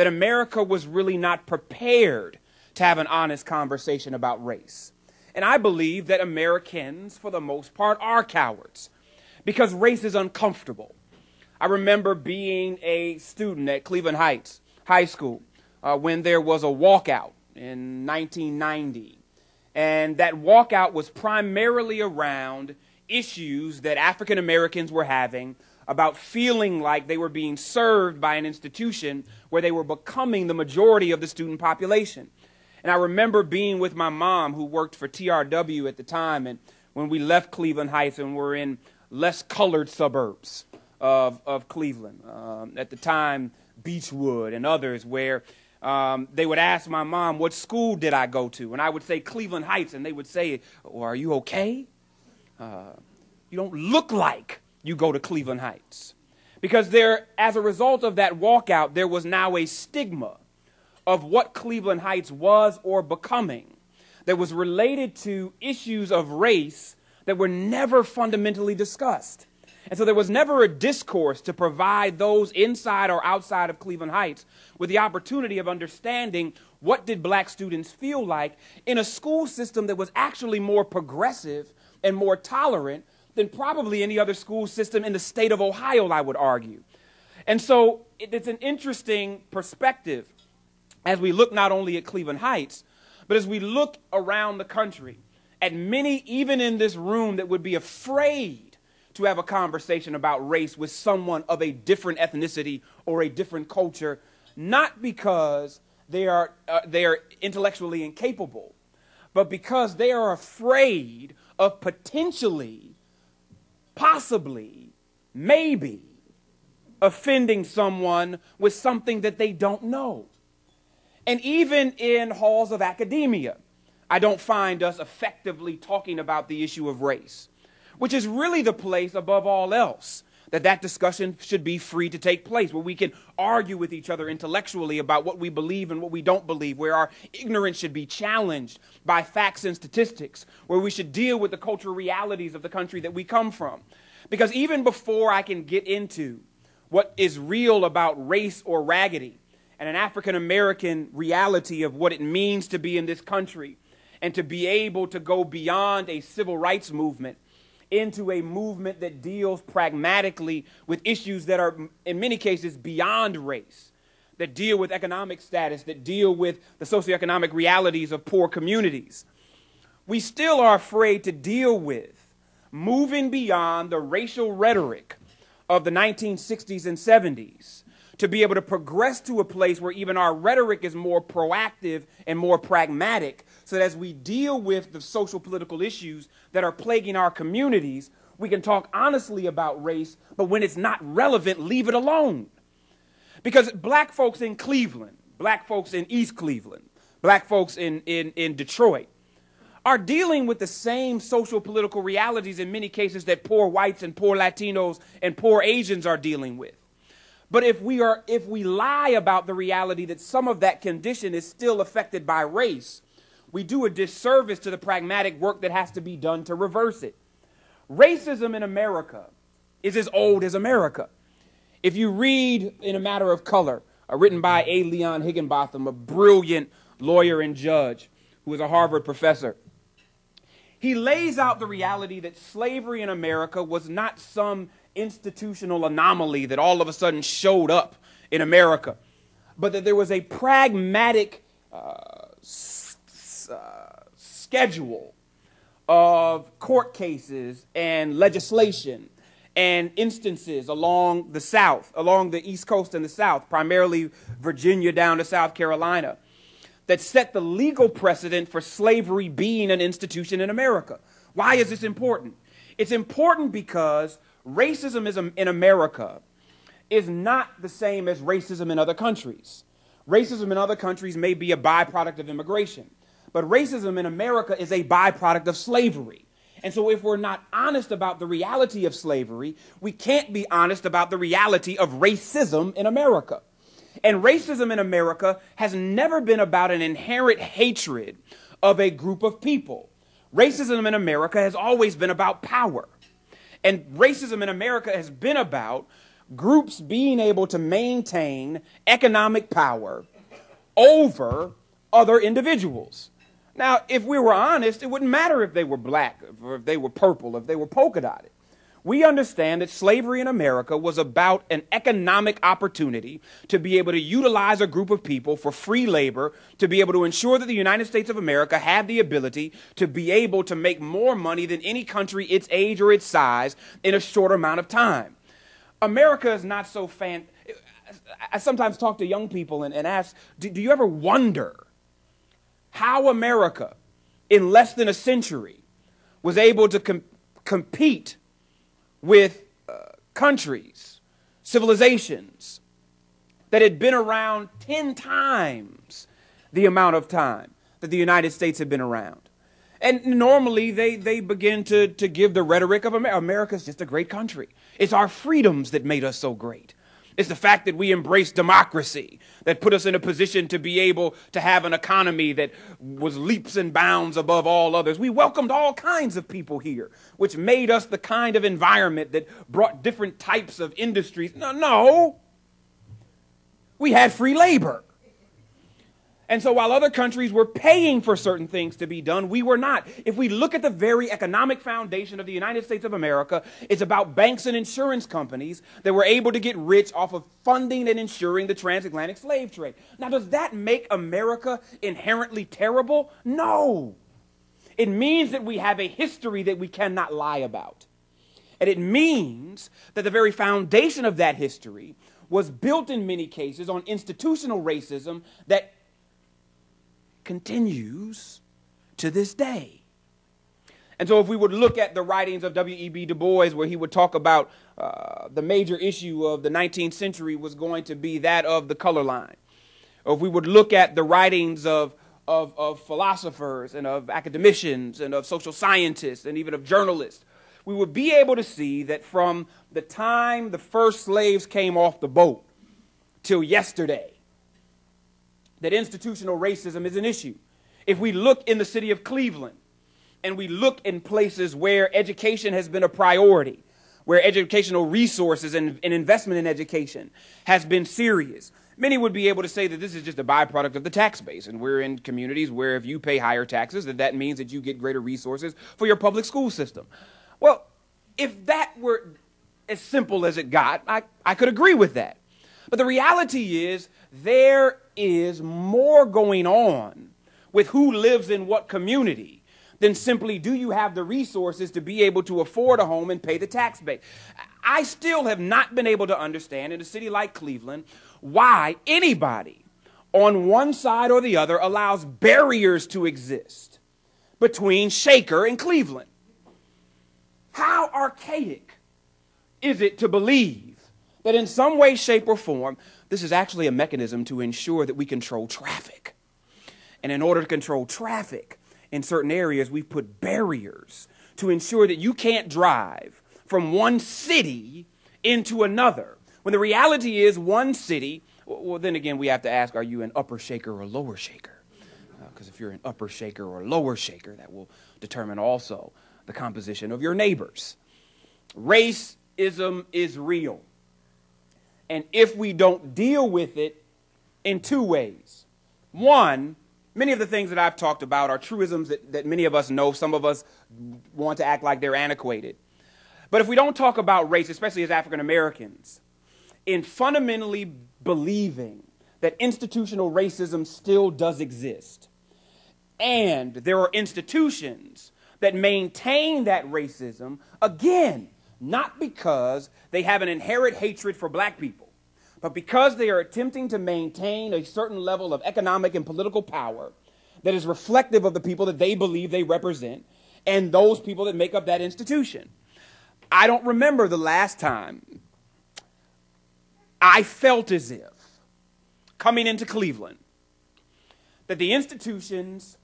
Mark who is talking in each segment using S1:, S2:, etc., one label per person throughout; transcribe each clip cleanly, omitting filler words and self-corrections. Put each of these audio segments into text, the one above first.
S1: that America was really not prepared to have an honest conversation about race. And I believe that Americans, for the most part, are cowards because race is uncomfortable. I remember being a student at Cleveland Heights High School when there was a walkout in 1990. And that walkout was primarily around issues that African Americans were having about feeling like they were being served by an institution where they were becoming the majority of the student population. And I remember being with my mom, who worked for TRW at the time, and when we left Cleveland Heights and were in less colored suburbs of Cleveland, at the time Beechwood and others, where they would ask my mom, what school did I go to? And I would say Cleveland Heights, and they would say, oh, are you okay? You don't look like you go to Cleveland Heights. Because there, as a result of that walkout, there was now a stigma of what Cleveland Heights was or becoming that was related to issues of race that were never fundamentally discussed. And so there was never a discourse to provide those inside or outside of Cleveland Heights with the opportunity of understanding what did black students feel like in a school system that was actually more progressive and more tolerant than probably any other school system in the state of Ohio, I would argue. And so it's an interesting perspective as we look not only at Cleveland Heights, but as we look around the country at many, even in this room, that would be afraid to have a conversation about race with someone of a different ethnicity or a different culture, not because they are intellectually incapable, but because they are afraid of potentially, possibly, maybe offending someone with something that they don't know. And even in halls of academia, I don't find us effectively talking about the issue of race, which is really the place above all else that discussion should be free to take place, where we can argue with each other intellectually about what we believe and what we don't believe, where our ignorance should be challenged by facts and statistics, where we should deal with the cultural realities of the country that we come from. Because even before I can get into what is real about race or Raggedy and an African-American reality of what it means to be in this country and to be able to go beyond a civil rights movement into a movement that deals pragmatically with issues that are, in many cases, beyond race, that deal with economic status, that deal with the socioeconomic realities of poor communities. We still are afraid to deal with moving beyond the racial rhetoric of the 1960s and 70s to be able to progress to a place where even our rhetoric is more proactive and more pragmatic, so that as we deal with the social political issues that are plaguing our communities, we can talk honestly about race, but when it's not relevant, leave it alone. Because black folks in Cleveland, black folks in East Cleveland, black folks in Detroit are dealing with the same social political realities in many cases that poor whites and poor Latinos and poor Asians are dealing with. But if we lie about the reality that some of that condition is still affected by race, we do a disservice to the pragmatic work that has to be done to reverse it. Racism in America is as old as America. If you read In a Matter of Color, written by A. Leon Higginbotham, a brilliant lawyer and judge who was a Harvard professor, he lays out the reality that slavery in America was not some institutional anomaly that all of a sudden showed up in America, but that there was a pragmatic schedule of court cases and legislation and instances along the South, along the East Coast and the South, primarily Virginia down to South Carolina, that set the legal precedent for slavery being an institution in America. Why is this important? It's important because racism in America is not the same as racism in other countries. Racism in other countries may be a byproduct of immigration, but racism in America is a byproduct of slavery. And so if we're not honest about the reality of slavery, we can't be honest about the reality of racism in America. And racism in America has never been about an inherent hatred of a group of people. Racism in America has always been about power. And racism in America has been about groups being able to maintain economic power over other individuals. Now, if we were honest, it wouldn't matter if they were black, or if they were purple, if they were polka dotted. We understand that slavery in America was about an economic opportunity to be able to utilize a group of people for free labor, to be able to ensure that the United States of America had the ability to be able to make more money than any country its age or its size in a short amount of time. America is not so I sometimes talk to young people and ask, do you ever wonder how America, in less than a century, was able to compete with countries, civilizations that had been around 10 times the amount of time that the United States had been around? And normally they begin to give the rhetoric of America's just a great country. It's our freedoms that made us so great. It's the fact that we embraced democracy that put us in a position to be able to have an economy that was leaps and bounds above all others. We welcomed all kinds of people here, which made us the kind of environment that brought different types of industries. No. We had free labor. And so while other countries were paying for certain things to be done, we were not. If we look at the very economic foundation of the United States of America, it's about banks and insurance companies that were able to get rich off of funding and insuring the transatlantic slave trade. Now, does that make America inherently terrible? No. It means that we have a history that we cannot lie about. And it means that the very foundation of that history was built in many cases on institutional racism that continues to this day. And so if we would look at the writings of W.E.B. Du Bois, where he would talk about the major issue of the 19th century was going to be that of the color line. Or if we would look at the writings of philosophers and of academicians and of social scientists and even of journalists, we would be able to see that from the time the first slaves came off the boat till yesterday, that institutional racism is an issue. If we look in the city of Cleveland and we look in places where education has been a priority, where educational resources and investment in education has been serious, many would be able to say that this is just a byproduct of the tax base. And we're in communities where if you pay higher taxes, that means that you get greater resources for your public school system. Well, if that were as simple as it got, I could agree with that. But the reality is there is more going on with who lives in what community than simply do you have the resources to be able to afford a home and pay the tax base. I still have not been able to understand in a city like Cleveland why anybody on one side or the other allows barriers to exist between Shaker and Cleveland. How archaic is it to believe that in some way, shape, or form, this is actually a mechanism to ensure that we control traffic? And in order to control traffic in certain areas, we've put barriers to ensure that you can't drive from one city into another. When the reality is one city, well, then again, we have to ask, are you an upper Shaker or lower Shaker? Because if you're an upper Shaker or lower Shaker, that will determine also the composition of your neighbors. Racism is real. And if we don't deal with it in two ways. One, many of the things that I've talked about are truisms that many of us know. Some of us want to act like they're antiquated. But if we don't talk about race, especially as African Americans, in fundamentally believing that institutional racism still does exist, and there are institutions that maintain that racism, again, not because they have an inherent hatred for black people, but because they are attempting to maintain a certain level of economic and political power that is reflective of the people that they believe they represent and those people that make up that institution. I don't remember the last time I felt as if, coming into Cleveland, that the institutions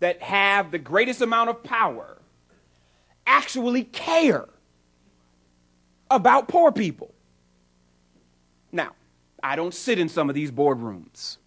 S1: that have the greatest amount of power actually care about poor people. Now, I don't sit in some of these boardrooms.